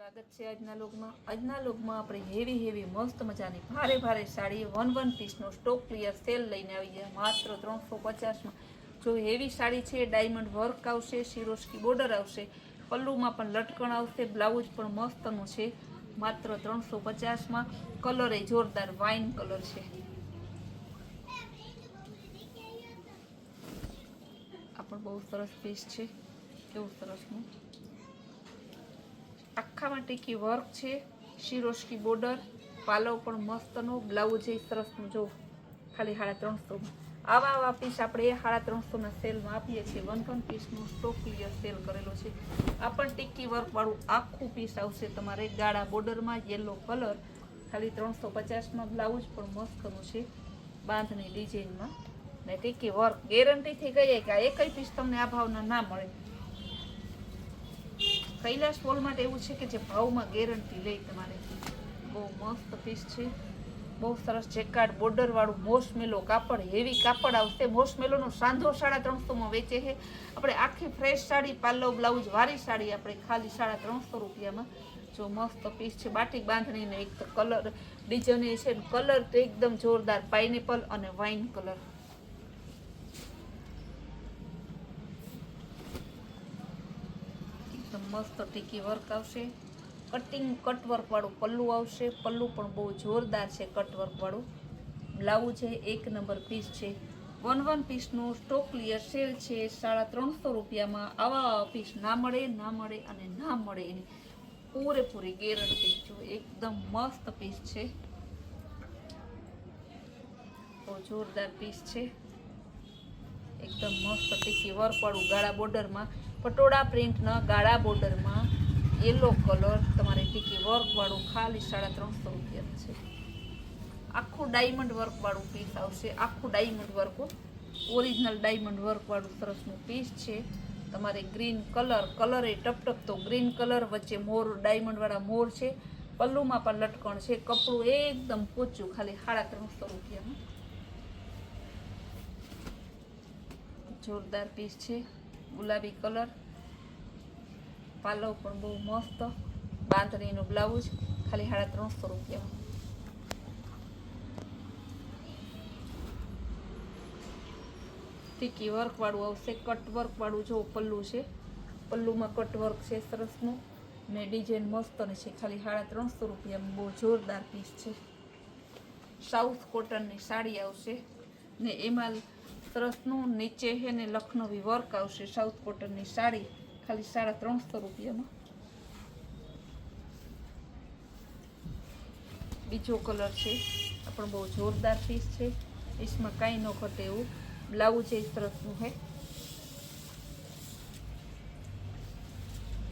સ્વાગત છે આજના લોગમાં આપણે હેવી મસ્ત મજાની ભારે સાડી વન પીસનો સ્ટોક ક્લિયર સેલ લઈને આવી ગયા માત્ર 350માં। જો હેવી સાડી છે, ડાયમંડ વર્ક આવશે, સિરોસ્કી બોર્ડર આવશે, પલ્લુમાં પણ લટકણ આવશે, બ્લાઉઝ પણ મસ્તનું છે માત્ર 350માં। કલર એ જોરદાર વાઇન કલર છે। આ પણ બહુ સરસ પીસ છે, કેવું સરસનું આખામાં ટીકી વર્ક છે, સિરોસ્કી બોર્ડર, પાલવ પણ મસ્તનો, બ્લાઉઝ એ સરસનું જો ખાલી 350માં। આવા પીસ આપણે 350ના સેલમાં આપીએ છીએ। વન પીસનું સ્ટોક ક્લિયર સેલ કરેલો છે। આ પણ ટીકી વર્ક વાળું આખું પીસ આવશે તમારે ગાળા બોર્ડરમાં, યેલો કલર, ખાલી 350માં। બ્લાઉઝ પણ મસ્તનું છે બાંધણી ડિઝાઇનમાં ને ટીકી વર્ક। ગેરંટીથી કહીએ કે આ એકય પીસ તમને આ ભાવના ના મળે। કૈલાસ મોલ માટે એવું છે કે જે ભાવમાં ગેરંટી લે તમારે। બહુ મસ્ત પીસ છે, બહુ સરસ જેકાર્ડ બોર્ડર વાળું મોસમેલો કાપડ, હેવી કાપડ આવશે। મોસમેલોનો સાંધો 350માં વેચે છે આપણે। આખી ફ્રેશ સાડી, પાલવ બ્લાઉઝ વાળી સાડી આપણે ખાલી 350 રૂપિયામાં। જો મસ્ત પીસ છે, બાટિક બાંધણીને એક તો કલર ડિઝાઇન છે, કલર તો એકદમ જોરદાર પાઇનેપલ અને વાઇન કલર। મસ્ત ટીકી વર્ક આવશે, કટ વર્ક વાળું પલ્લું આવશે, પલ્લું પણ બહુ જોરદાર છે કટ વર્ક વાળું। બ્લાઉઝ છે, એક નંબર પીસ છે। વન પીસનું સ્ટોક ક્લિયર સેલ છે 350 રૂપિયામાં। આવા પીસ ના મળે એની પૂરેપૂરી ગેરંટી। જો એકદમ મસ્ત પીસ છે, બહુ જોરદાર પીસ છે, એકદમ મસ્ત ટીકી વર્ક વાળું ગાળા બોર્ડરમાં, પટોળા પ્રિન્ટના ગાળા બોર્ડરમાં, યેલો કલર, તમારે ટીકી વર્ક વાળું ખાલી 350 રૂપિયા છે। આખું ડાયમંડ વર્ક વાળું પીસ આવશે, આખું diamond work, original diamond work વાળું સરસનું પીસ છે। તમારે ગ્રીન કલર એ ટપટપતો ગ્રીન કલર, વચ્ચે મોર, ડાયમંડ વાળા મોર છે, પલ્લુમાં પણ લટકણ છે, કપડું એકદમ પોચું, ખાલી 350 રૂપિયામાં। જોરદાર પીસ છે, ગુલાબી કલર, પાલવ પણ બહુ મસ્ત, બાંધણીનું બ્લાઉઝ ખાલી 350 રૂપિયામાં। ટીકી વર્ક વાળું આવશે, કટ વર્ક વાળું જો પલ્લું છે, પલ્લુમાં કટ વર્ક છે સરસનું ને ડિઝાઇન મસ્તની છે, ખાલી 350 રૂપિયામાં। બહુ જોરદાર પીસ છે। સાઉથ કોટનની સાડી આવશે ને એમાં સરસનું નીચે છે ને લખનવી વર્ક આવશે। સાઉથ કોટનની સાડી ખાલી 350 રૂપિયામાં। બીજો કલર છે, આ પણ બહુ જોરદાર પીસ છે, પીસમાં કાંઈ ન ઘટે એવું। બ્લાઉઝ એ સરસનું છે,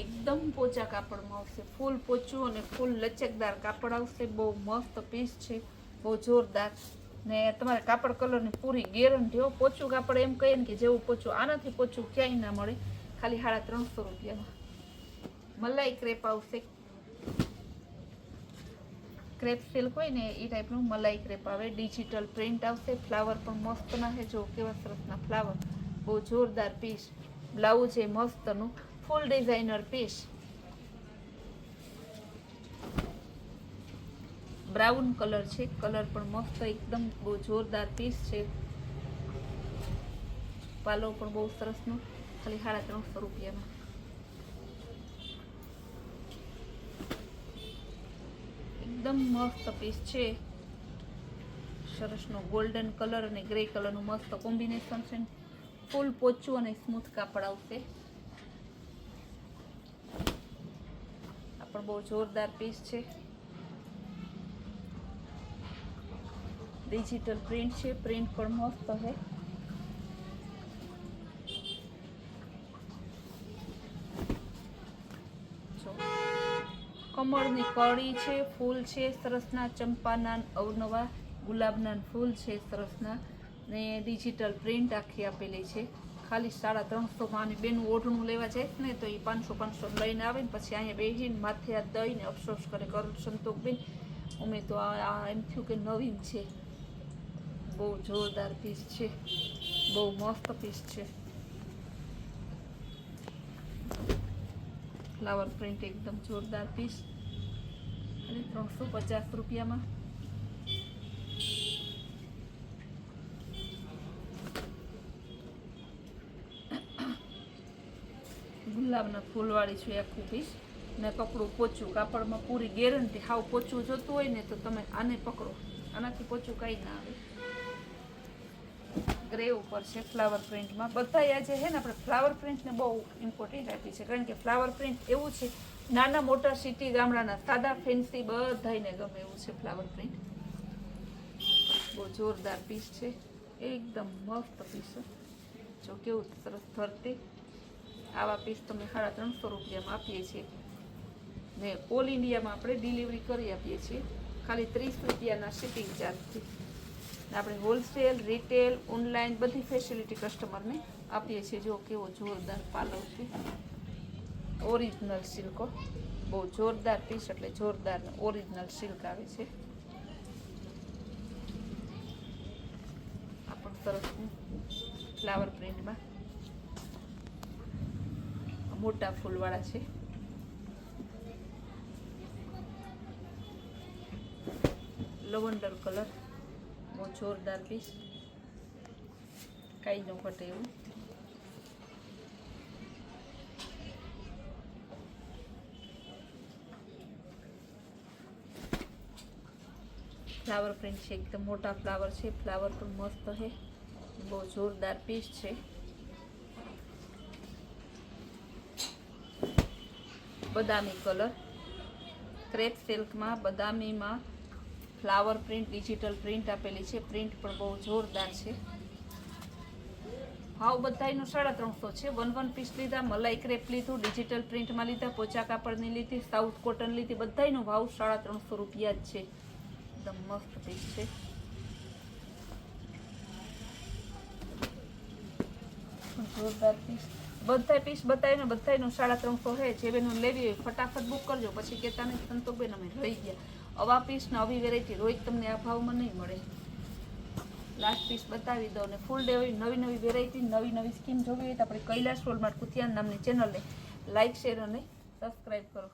એકદમ પોચા કાપડમાં આવશે, ફૂલ પોચું અને ફૂલ લચકદાર કાપડ આવશે। બહુ મસ્ત પીસ છે, બહુ જોરદાર ને તમારે કાપડ કલરની પૂરી ગેરંટી હો। પોચું કાપડ એમ કહીએ ને કે જેવું પોચું, આનાથી પોચું ક્યાંય ના મળે, ખાલી 350 રૂપિયામાં। મલાઈ ક્રેપ આવશે, ક્રેપ સિલ્ક હોય ને એ ટાઈપનું મલાઈ ક્રેપ આવે, ડિજિટલ પ્રિન્ટ આવશે, ફ્લાવર પણ મસ્તના છે, જો કેવા સરસના ફ્લાવર, બહુ જોરદાર પીસ। બ્લાઉઝ એ મસ્તનું ફૂલ ડિઝાઇનર પીસ, બ્રાઉન કલર છે, કલર પણ મસ્ત એકદમ બહુ જોરદાર પીસ છે। પાલવ પણ બહુ સરસનું, ખાલી 350 રૂપિયામાં। એકદમ મસ્ત પીસ છે, સરસનો ગોલ્ડન કલર અને ગ્રે કલરનું મસ્ત કોમ્બિનેશન છે, ફૂલ પોચું અને સ્મૂથ કાપડ આવશે। આ પણ બહુ જોરદાર પીસ છે, ડિજિટલ પ્રિન્ટ છે, પ્રિન્ટ પણ મસ્ત છે। કમળની કળી છે, ફૂલ છે સરસના, ચંપાના અવનવા ગુલાબના ફૂલ છે સરસના ને ડિજિટલ પ્રિન્ટ આખી આપેલી છે, ખાલી 350માં। અને બેનું ઓઢણું લેવા જાય ને તો એ 500 લઈને આવે ને પછી અહીંયા બેસીને માથે હાથ દઈને અફસોસ કરે, સંતોષબેન અમે તો આ એમ થયું કે નવીન છે। બહુ જોરદાર પીસ છે, બહુ મસ્ત પીસ છે। ફ્લાવર પ્રિન્ટ એકદમ જોરદાર પીસ અને 350 રૂપિયામાં. ગુલાબના ફૂલવાળી છે આખું પીસ ને કપડું પોચું, કાપડમાં પૂરી ગેરંટી. હાવ પોચું જોતું હોય ને તો તમે આને પકડો, આનાથી પોચું કાંઈ ના આવે. ગ્રે ઉપર છે ફ્લાવર પ્રિન્ટમાં. બધા આજે છે ને આપણે ફ્લાવર પ્રિન્ટને બહુ ઇમ્પોર્ટન્ટ આપી છે, કારણ કે ફ્લાવર પ્રિન્ટ એવું છે નાના મોટા સિટી ગામડાના સાદા ફેન્સી બધાને ગમે એવું છે ફ્લાવર પ્રિન્ટ. બહુ જોરદાર પીસ છે, એકદમ મસ્ત પીસ. જો કેવું સરસ ધરતી. આવા પીસ તમે 350 રૂપિયામાં આપીએ છીએ ને ઓલ ઇન્ડિયામાં આપણે ડિલિવરી કરી આપીએ છીએ ખાલી 30 રૂપિયાના શિપિંગ ચાર્જથી. આપણે હોલસેલ, રિટેલ, ઓનલાઈન બધી ફેસિલિટી કસ્ટમરને આપીએ છીએ. જો કેવો જોરદાર પાલવ છે, ઓરિજિનલ સિલ્કો. બહુ જોરદાર પીસ, એટલે જોરદાર ઓરિજિનલ સિલ્ક આવે છે. આ પણ સરસ ફ્લાવર પ્રિન્ટમાં મોટા ફૂલવાળા છે. લવંડર કલર, બહુ જોરદાર પીસ, કાંઈ ન ઘટે એવું. ફ્લાવર પ્રિન્ટ છે, એકદમ મોટા ફ્લાવર છે. ફ્લાવર પણ મસ્ત છે, બહુ જોરદાર પીસ છે. બદામી કલર, ક્રેપ સિલ્કમાં બદામીમાં ફ્લાવર પ્રિન્ટ, ડિજિટલ પ્રિન્ટ આપેલી છે. પ્રિન્ટ પણ બહુ જોરદાર છે. ભાવ બધાયનો 350 છે. 1 પીસ લીધા, મલાઈ ક્રેપ લીધું, ડિજિટલ પ્રિન્ટમાં લીધા, પોચા કાપડની લીધી, સાઉથ કોટન લીધી, બધાયનો ભાવ 350 રૂપિયા જ છે. એકદમ મસ્ત પીસ છે. જોરદાર પીસ. બધા પીસ બતાવીને બધાયનો 350 છે. જે બેનો લેવી હોય ફટાફટ બુક કરજો, પછી કહેતા નહીં સંતોષબેન અમે રહી ગયા. આવા પીસ ને આવી વેરાયટી રોજ તમને આ ભાવમાં નહીં મળે. લાસ્ટ પીસ બતાવી દો. અને ફૂલ ડે હોય, નવી નવી વેરાયટી, નવી નવી સ્કીમ જોવી હોય તો આપણે કૈલાસ વોલમાર્ટ કુતિયાન નામની ચેનલને લાઇક, શેર અને સબસ્ક્રાઈબ કરો.